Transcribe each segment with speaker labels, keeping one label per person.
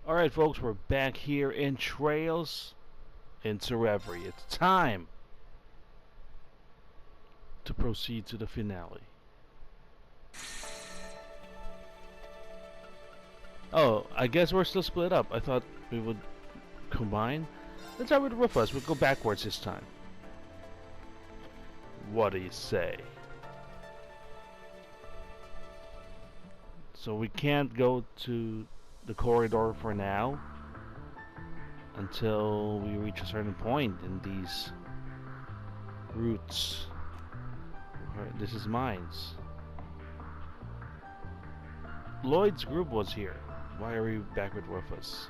Speaker 1: Alright folks, we're back here in Trails into Reverie. It's time to proceed to the finale. Oh, I guess we're still split up. I thought we would combine. Let's start with Rufus. We'll go backwards this time. What do you say? So we can't go to the corridor for now until we reach a certain point in these routes. This is mines. Lloyd's group was here. Why are we back with Rufus?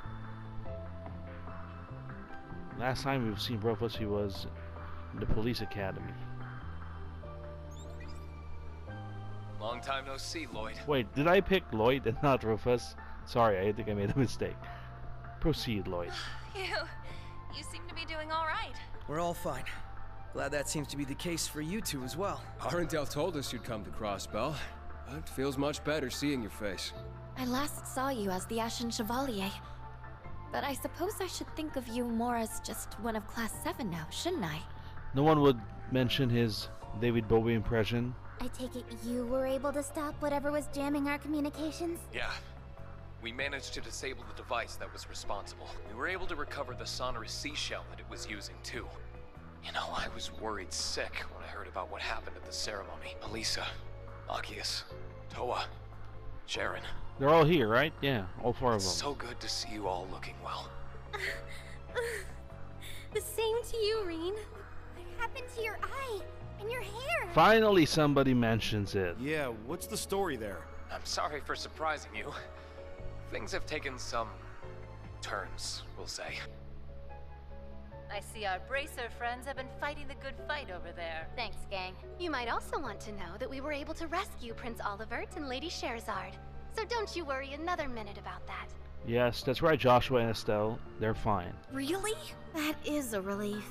Speaker 1: Last time we've seen Rufus, he was in the police academy.
Speaker 2: Long time no see, Lloyd.
Speaker 1: Wait, did I pick Lloyd and not Rufus? Sorry, I think I made a mistake. Proceed, Lloyd.
Speaker 3: You seem to be doing all right.
Speaker 4: We're all fine. Glad that seems to be the case for you two as well.
Speaker 2: Arendelle told us you'd come to Crossbell. It feels much better seeing your face.
Speaker 3: I last saw you as the Ashen Chevalier. But I suppose I should think of you more as just one of Class 7 now, shouldn't I?
Speaker 1: No one would mention his David Bowie impression.
Speaker 5: I take it you were able to stop whatever was jamming our communications?
Speaker 2: Yeah. We managed to disable the device that was responsible. We were able to recover the sonorous seashell that it was using, too. You know, I was worried sick when I heard about what happened at the ceremony. Elisa, Akius, Toa, Sharon.
Speaker 1: They're all here, right? Yeah, all four of them.
Speaker 2: So good to see you all looking well.
Speaker 5: The same to you, Rean. What happened to your eye and your hair?
Speaker 1: Finally somebody mentions it.
Speaker 6: Yeah, what's the story there?
Speaker 2: I'm sorry for surprising you. Things have taken some turns, we'll say.
Speaker 7: I see our bracer friends have been fighting the good fight over there.
Speaker 5: Thanks, gang. You might also want to know that we were able to rescue Prince Olivert and Lady Scheherazade. So don't you worry another minute about that.
Speaker 1: Yes, that's right, Joshua and Estelle. They're fine.
Speaker 5: Really? That is a relief.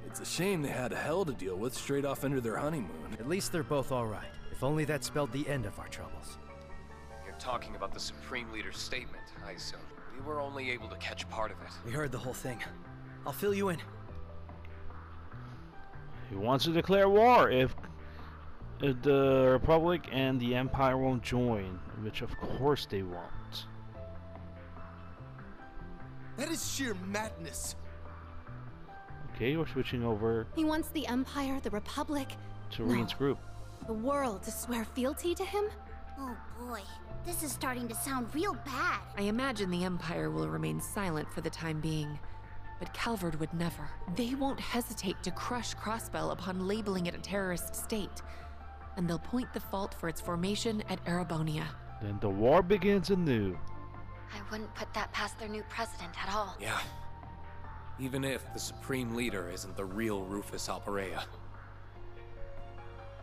Speaker 6: It's a shame they had hell to deal with straight off into their honeymoon.
Speaker 4: At least they're both alright. If only that spelled the end of our troubles.
Speaker 2: You're talking about the Supreme Leader's statement, I assume. We were only able to catch part of it.
Speaker 4: We heard the whole thing. I'll fill you in.
Speaker 1: He wants to declare war if the Republic and the Empire won't join, which of course they won't.
Speaker 8: That is sheer madness.
Speaker 1: Okay, we're switching over
Speaker 3: He wants the Empire, the Republic,
Speaker 1: to Rean's group.
Speaker 3: the world to swear fealty to him?
Speaker 5: Oh boy, this is starting to sound real bad.
Speaker 9: I imagine the Empire will remain silent for the time being, but Calvard would never. They won't hesitate to crush Crossbell upon labeling it a terrorist state, and they'll point the fault for its formation at Erebonia.
Speaker 1: Then the war begins anew.
Speaker 3: I wouldn't put that past their new president at all.
Speaker 2: Yeah. Even if the Supreme Leader isn't the real Rufus Alperea.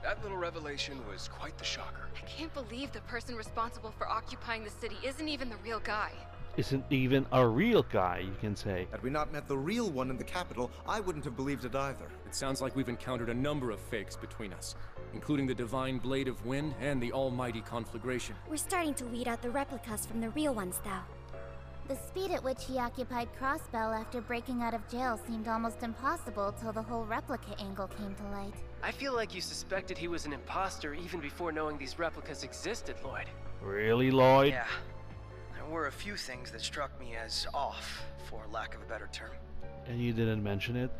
Speaker 2: That little revelation was quite the shocker.
Speaker 10: I can't believe the person responsible for occupying the city isn't even the real guy.
Speaker 1: Isn't even a real guy, you can say.
Speaker 8: Had we not met the real one in the capital, I wouldn't have believed it either.
Speaker 11: It sounds like we've encountered a number of fakes between us, including the Divine Blade of Wind and the Almighty Conflagration.
Speaker 5: We're starting to weed out the replicas from the real ones, though. The speed at which he occupied Crossbell after breaking out of jail seemed almost impossible till the whole replica angle came to light.
Speaker 12: I feel like you suspected he was an imposter even before knowing these replicas existed, Lloyd.
Speaker 1: Really, Lloyd?
Speaker 13: Yeah. There were a few things that struck me as off, for lack of a better term.
Speaker 1: And you didn't mention it?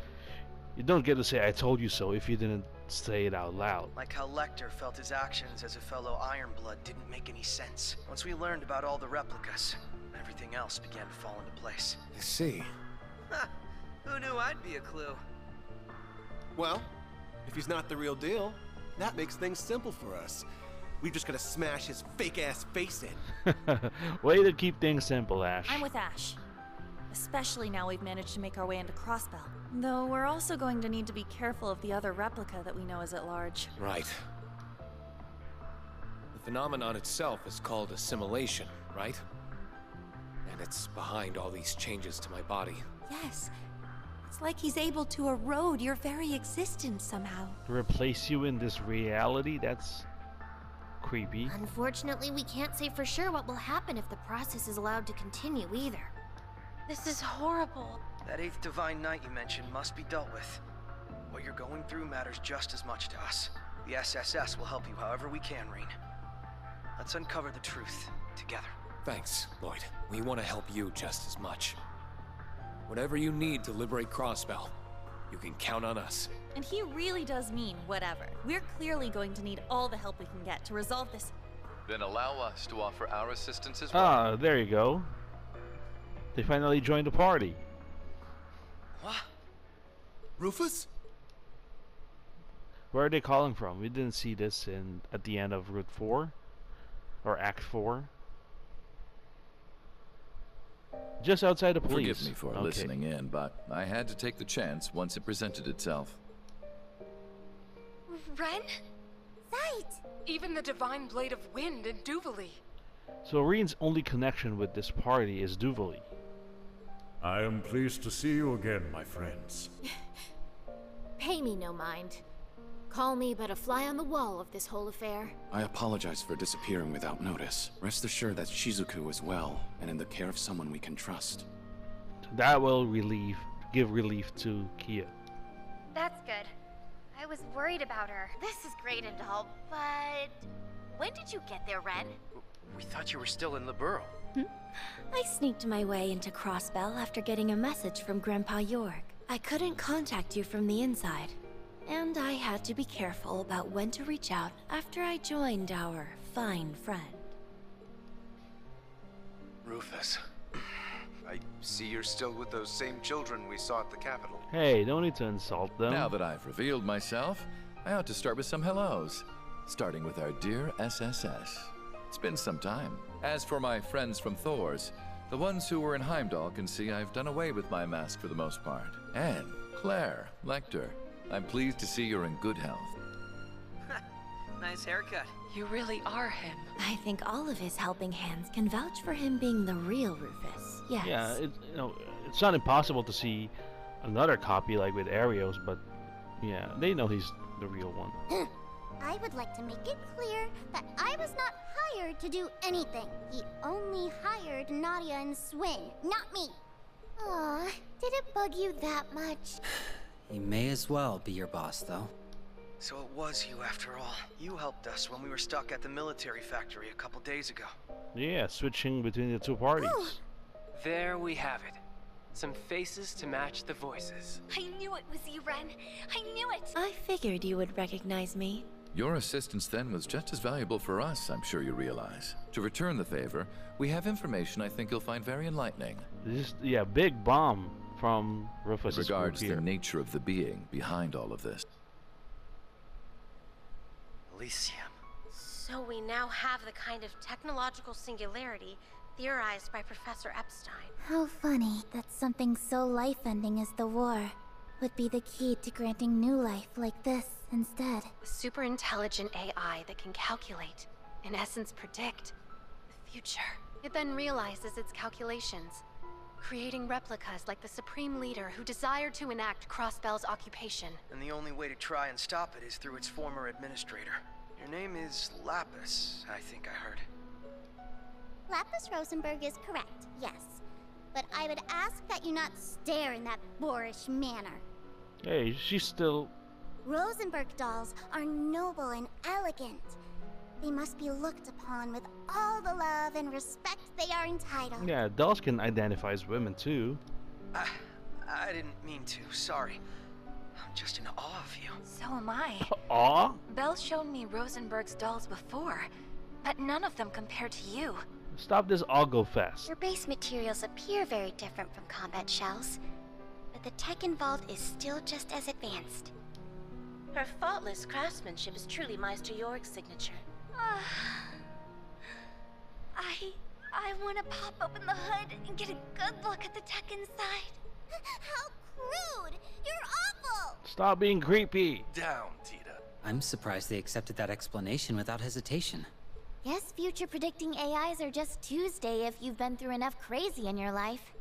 Speaker 1: You don't get to say I told you so if you didn't say it out loud.
Speaker 13: Like how Lecter felt his actions as a fellow Ironblood didn't make any sense. Once we learned about all the replicas, everything else began to fall into place.
Speaker 6: I see.
Speaker 13: Who knew I'd be a clue?
Speaker 8: Well, if he's not the real deal, that makes things simple for us. We've just gotta smash his fake-ass face in.
Speaker 1: Way to keep things simple, Ash.
Speaker 14: I'm with Ash. Especially now we've managed to make our way into Crossbell. Though we're also going to need to be careful of the other replica that we know is at large.
Speaker 2: Right. The phenomenon itself is called assimilation, right? And it's behind all these changes to my body.
Speaker 9: Yes. It's like he's able to erode your very existence somehow.
Speaker 1: Replace you in this reality? That's creepy.
Speaker 5: Unfortunately, we can't say for sure what will happen if the process is allowed to continue either.
Speaker 10: This is horrible.
Speaker 13: That 8th Divine Knight you mentioned must be dealt with. What you're going through matters just as much to us. The SSS will help you however we can, Rean. Let's uncover the truth together.
Speaker 11: Thanks, Lloyd. We want to help you just as much. Whatever you need to liberate Crossbell, you can count on us.
Speaker 14: And he really does mean whatever. We're clearly going to need all the help we can get to resolve this.
Speaker 15: Then allow us to offer our assistance as well.
Speaker 1: Ah, there you go. They finally joined the party.
Speaker 8: What? Rufus?
Speaker 1: Where are they calling from? We didn't see this at the end of Route 4 or Act 4. Just outside the police.
Speaker 16: Forgive me for listening in, but I had to take the chance once it presented itself.
Speaker 10: Ren?
Speaker 5: Sight!
Speaker 10: Even the Divine Blade of Wind and Duvali.
Speaker 1: So Rean's only connection with this party is Duvali.
Speaker 17: I am pleased to see you again, my friends.
Speaker 18: Pay me no mind. Call me but a fly on the wall of this whole affair.
Speaker 19: I apologize for disappearing without notice. Rest assured that Shizuku is well and in the care of someone we can trust.
Speaker 1: That will give relief to Kia.
Speaker 5: That's good. I was worried about her. This is great and all, but... When did you get there, Ren?
Speaker 13: We thought you were still in the Borough.
Speaker 18: I sneaked my way into Crossbell after getting a message from Grandpa York. I couldn't contact you from the inside, and I had to be careful about when to reach out after I joined our fine friend.
Speaker 20: Rufus, I see you're still with those same children we saw at the Capitol.
Speaker 1: Hey, don't need to insult them.
Speaker 16: Now that I've revealed myself, I ought to start with some hellos, starting with our dear SSS. It's been some time. As for my friends from Thor's, the ones who were in Heimdall can see I've done away with my mask for the most part. And Claire, Lecter, I'm pleased to see you're in good health.
Speaker 13: Nice haircut.
Speaker 9: You really are him.
Speaker 18: I think all of his helping hands can vouch for him being the real Rufus. Yes.
Speaker 1: Yeah, it's not impossible to see another copy like with Arios, but yeah, they know he's the real one.
Speaker 5: I would like to make it clear that I was not hired to do anything. He only hired Nadia and Swin, not me. Aw, did it bug you that much?
Speaker 21: He may as well be your boss, though.
Speaker 13: So it was you after all. You helped us when we were stuck at the military factory a couple days ago.
Speaker 1: Yeah, switching between the two parties.
Speaker 12: There we have it. Some faces to match the voices.
Speaker 5: I knew it was you, Ren. I knew it.
Speaker 18: I figured you would recognize me.
Speaker 16: Your assistance then was just as valuable for us, I'm sure you realize. To return the favor, we have information I think you'll find very enlightening.
Speaker 1: Yeah, big bomb from Rufus.
Speaker 16: Regards the nature of the being behind all of this.
Speaker 13: Elysium.
Speaker 22: So we now have the kind of technological singularity theorized by Professor Epstein.
Speaker 5: How funny that something so life-ending as the war would be the key to granting new life like this instead.
Speaker 22: A super intelligent AI that can calculate, in essence predict, the future. It then realizes its calculations, creating replicas like the Supreme Leader who desired to enact Crossbell's occupation.
Speaker 13: And the only way to try and stop it is through its former administrator. Your name is Lapis, I think I heard.
Speaker 5: Lapis Rosenberg is correct, yes. But I would ask that you not stare in that boorish manner.
Speaker 1: Hey, she's still...
Speaker 5: Rosenberg dolls are noble and elegant. They must be looked upon with all the love and respect they are entitled.
Speaker 1: Yeah, dolls can identify as women too.
Speaker 13: I didn't mean to, sorry. I'm just in awe of you.
Speaker 22: So am I.
Speaker 1: Aw?
Speaker 22: Belle's shown me Rosenberg's dolls before, but none of them compare to you.
Speaker 1: Stop this Algo fest.
Speaker 22: Your base materials appear very different from combat shells, but the tech involved is still just as advanced. Her faultless craftsmanship is truly Meister York's signature.
Speaker 5: I want to pop open the hood and get a good look at the tech inside. How crude! You're awful!
Speaker 1: Stop being creepy.
Speaker 20: Down, Tita.
Speaker 21: I'm surprised they accepted that explanation without hesitation.
Speaker 5: Guess future predicting AIs are just Tuesday if you've been through enough crazy in your life.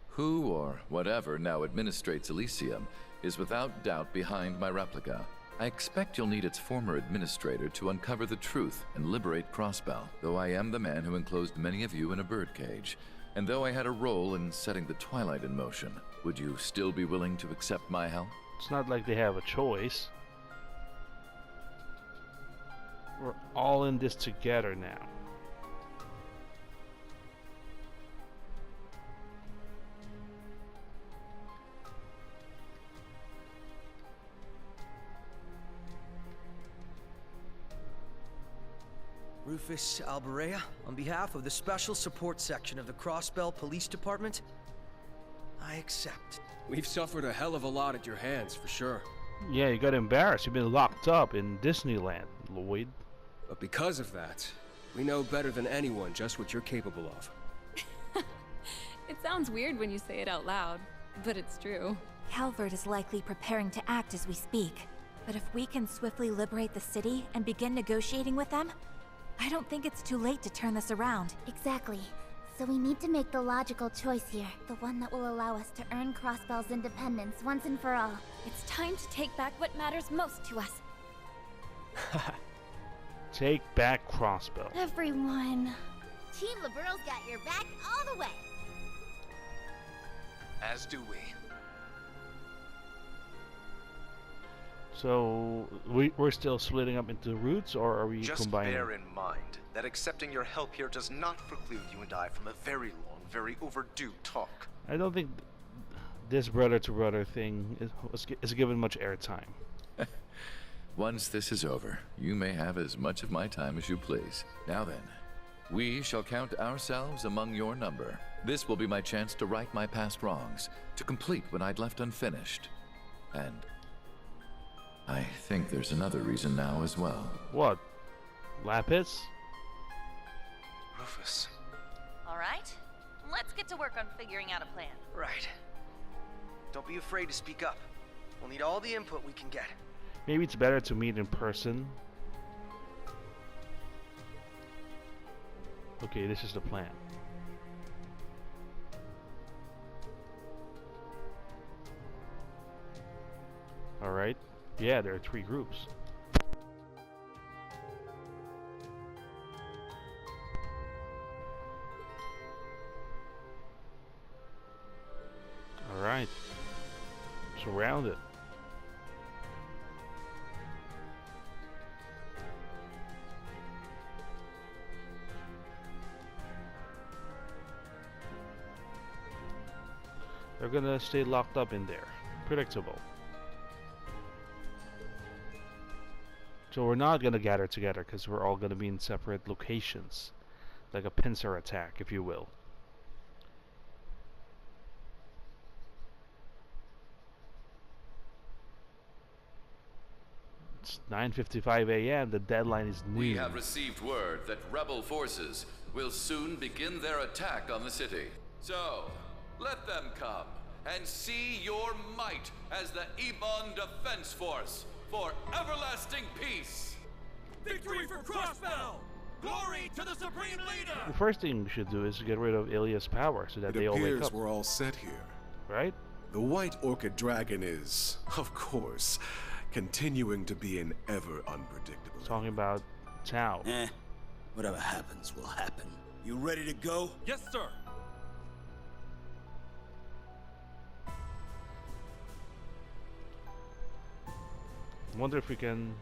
Speaker 16: Who or whatever now administrates Elysium is without doubt behind my replica. I expect you'll need its former administrator to uncover the truth and liberate Crossbell, though I am the man who enclosed many of you in a birdcage. And though I had a role in setting the Twilight in motion, would you still be willing to accept my help?
Speaker 1: It's not like they have a choice. We're all in this together now.
Speaker 13: Rufus Alberea, on behalf of the Special Support Section of the Crossbell Police Department, I accept.
Speaker 4: We've suffered a hell of a lot at your hands, for sure.
Speaker 1: Yeah, you got embarrassed. You've been locked up in Disneyland, Lloyd.
Speaker 4: But because of that, we know better than anyone just what you're capable of.
Speaker 7: It sounds weird when you say it out loud, but it's true.
Speaker 14: Calvert is likely preparing to act as we speak. But if we can swiftly liberate the city and begin negotiating with them, I don't think it's too late to turn this around.
Speaker 5: Exactly. So we need to make the logical choice here. The one that will allow us to earn Crossbell's independence once and for all.
Speaker 3: It's time to take back what matters most to us.
Speaker 1: Take back Crossbell.
Speaker 5: Everyone. Team Liberal's got your back all the way.
Speaker 2: As do we.
Speaker 1: So, we're still splitting up into routes, or are we
Speaker 20: Just
Speaker 1: combining?
Speaker 20: bear in mind that accepting your help here does not preclude you and I from a very long, very overdue talk.
Speaker 1: I don't think this brother-to-brother thing is given much airtime.
Speaker 16: Once this is over, you may have as much of my time as you please. Now then, we shall count ourselves among your number. This will be my chance to right my past wrongs, to complete what I'd left unfinished. And I think there's another reason now as well.
Speaker 1: What? Lapis?
Speaker 20: Rufus.
Speaker 14: All right, let's get to work on figuring out a plan.
Speaker 13: Right. Don't be afraid to speak up. We'll need all the input we can get.
Speaker 1: Maybe it's better to meet in person. Okay, this is the plan. Alright. Yeah, there are 3 groups. Alright. Surrounded. They're gonna stay locked up in there. Predictable. So we're not gonna gather together because we're all gonna be in separate locations. Like a pincer attack, if you will. It's 9:55 a.m. The deadline is noon.
Speaker 16: We have received word that rebel forces will soon begin their attack on the city. So, let them come and see your might as the Ebon Defense Force for everlasting peace.
Speaker 23: Victory for Crossbell! Glory to the Supreme Leader!
Speaker 1: The first thing we should do is get rid of Ilya's power so that they all wake
Speaker 8: It appears
Speaker 1: up.
Speaker 8: we're all set here.
Speaker 1: Right?
Speaker 8: The White Orchid Dragon is, of course, continuing to be an ever unpredictable.
Speaker 1: Talking about Tao.
Speaker 23: Whatever happens will happen. You ready to go? Yes, sir.
Speaker 1: I wonder if we can,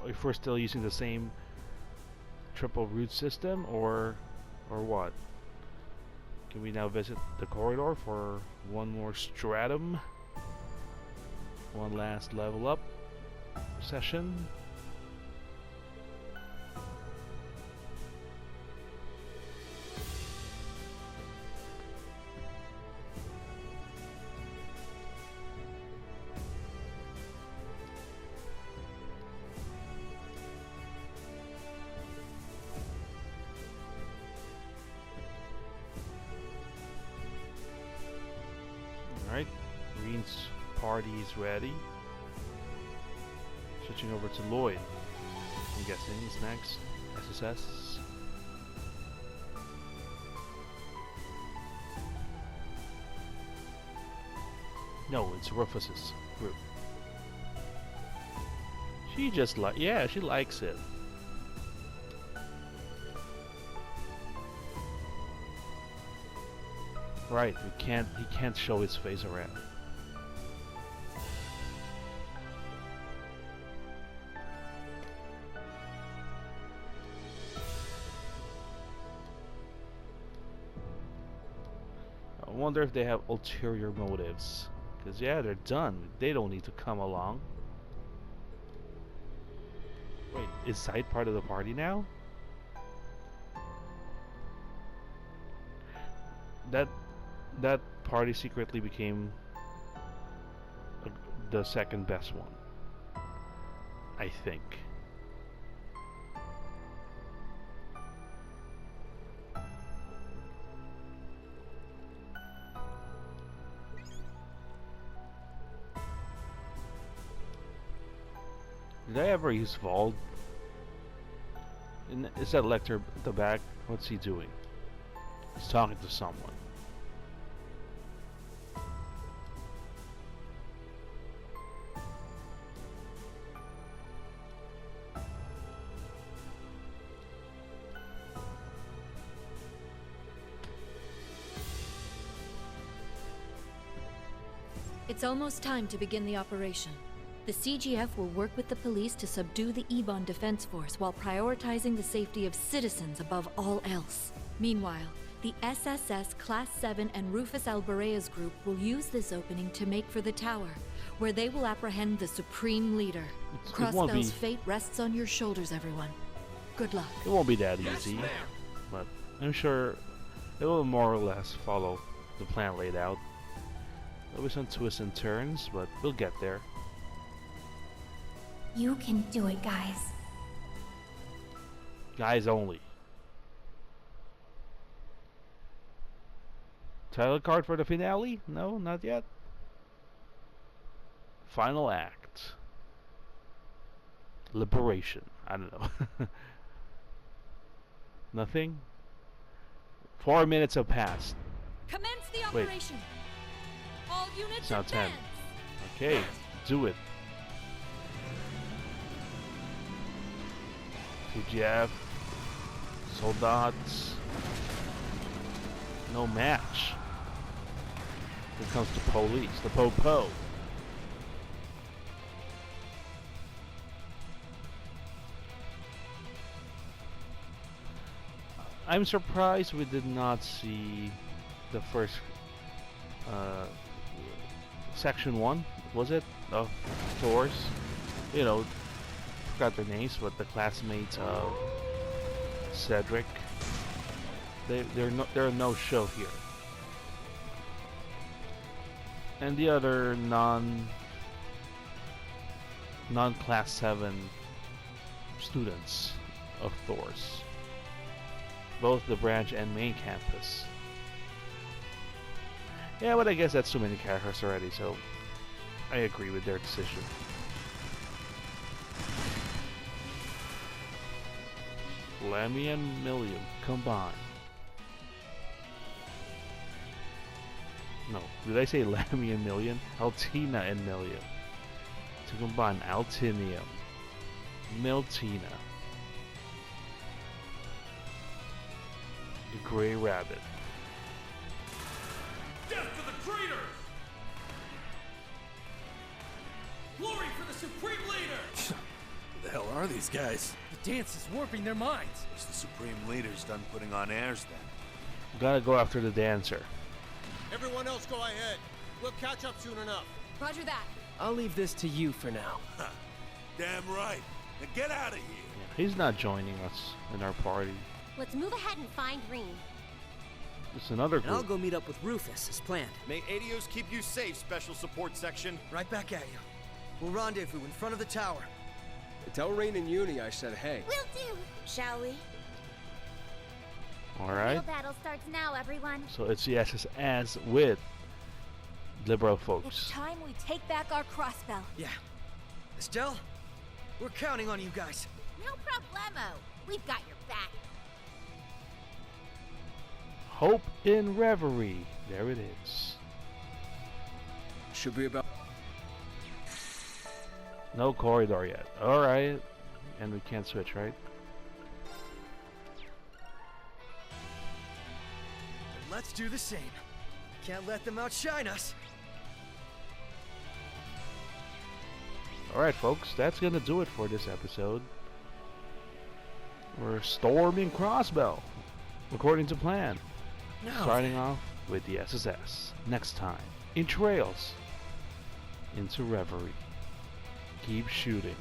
Speaker 1: if we're still using the same triple route system, or what? Can we now visit the corridor for one more stratum? One last level up session. Alright, Rean's party is ready. Switching over to Lloyd. I'm guessing is next. SSS. No, it's Rufus's group. She just yeah, she likes it. Right, he can't show his face around. I wonder if they have ulterior motives. Because, yeah, they're done. They don't need to come along. Wait, is Sight part of the party now? That party secretly became the second best one, I think. Did I ever use Vault? Is that Lecter at the back? What's he doing? He's talking to someone.
Speaker 6: It's almost time to begin the operation. The CGF will work with the police to subdue the Ebon Defense Force while prioritizing the safety of citizens above all else. Meanwhile, the SSS Class 7 and Rufus Albarea's group will use this opening to make for the tower, where they will apprehend the Supreme Leader. Crossbell's fate rests on your shoulders, everyone. Good luck.
Speaker 1: It won't be that easy, but I'm sure it will more or less follow the plan laid out. There'll be some twists and turns, but we'll get there.
Speaker 5: You can do it, guys.
Speaker 1: Guys only. Title card for the finale? No, not yet. Final act. Liberation. I don't know. Nothing? 4 minutes have passed.
Speaker 6: Commence the operation. All units
Speaker 1: it's now
Speaker 6: advance.
Speaker 1: 10. Okay, do it. TGF. Soldats. No match. Here comes the police. The po-po. I'm surprised we did not see the first section 1, was it? Of Thor's. You know, forgot their names, but the classmates of Cedric. They're no show here. And the other non-class 7 students of Thor's. Both the branch and main campus. Yeah, but I guess that's too many characters already, so I agree with their decision. Lemmy and Millium combined. No, did I say Lemmy and Million? Altina and Millium. To combine Altinium, Miltina, the Grey Rabbit.
Speaker 11: Death to the traitors! Glory for the Supreme Leader!
Speaker 23: Who the hell are these guys?
Speaker 11: The dance is warping their minds.
Speaker 23: Guess the Supreme Leader's done putting on airs then.
Speaker 1: Gotta go after the dancer.
Speaker 8: Everyone else go ahead. We'll catch up soon enough.
Speaker 10: Roger that.
Speaker 12: I'll leave this to you for now.
Speaker 23: Damn right. Now get out of here.
Speaker 1: Yeah, he's not joining us in our party.
Speaker 5: Let's move ahead and find Rean.
Speaker 1: It's another group.
Speaker 12: And I'll go meet up with Rufus as planned.
Speaker 15: May Adios keep you safe, Special Support Section.
Speaker 13: Right back at you. We'll rendezvous in front of the tower.
Speaker 4: Tell Rean and Uni I said hey.
Speaker 5: Will do. Shall we?
Speaker 1: Alright.
Speaker 5: Real battle starts now, everyone.
Speaker 1: So it's the SSS with liberal folks.
Speaker 14: It's time we take back our crossbell.
Speaker 13: Yeah. Estelle, we're counting on you guys.
Speaker 5: No problemo. We've got your back.
Speaker 1: Hope in Reverie. There it is.
Speaker 4: Should be about...
Speaker 1: No corridor yet. Alright. And we can't switch, right?
Speaker 13: Let's do the same. Can't let them outshine us.
Speaker 1: Alright, folks. That's gonna do it for this episode. We're storming Crossbell, according to plan. Starting off with the SSS. Next time, in Trails, into Reverie. Keep shooting.